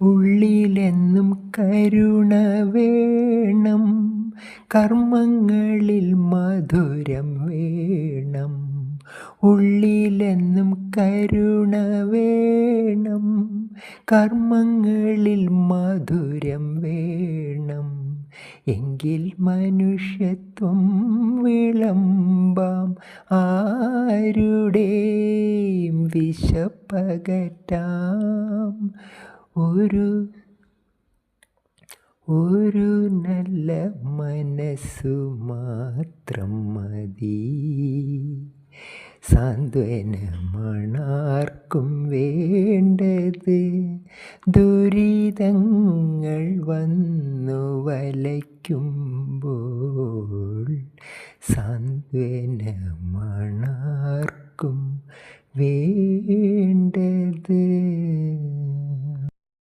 ഉള്ളിലെന്നും കരുണ വേണം, കർമ്മങ്ങളിൽ മധുരം വേണം. ഉള്ളിലെന്നും കരുണ വേണം, കർമ്മങ്ങളിൽ മധുരം വേണം. എങ്കിൽ മനുഷ്യത്വം വിളമ്പാം, ആരുടെയും വിശപ്പകറ്റാം. ഒരു നല്ല മനസ്സു മാത്രം മതി. സാന്ത്വനമാണാർക്കും വേണ്ടത്. ദുരിതങ്ങൾ വന്നു വലയ്ക്കുമ്പോൾ സാന്ത്വനമാണാർക്കും വേണ്ടത്.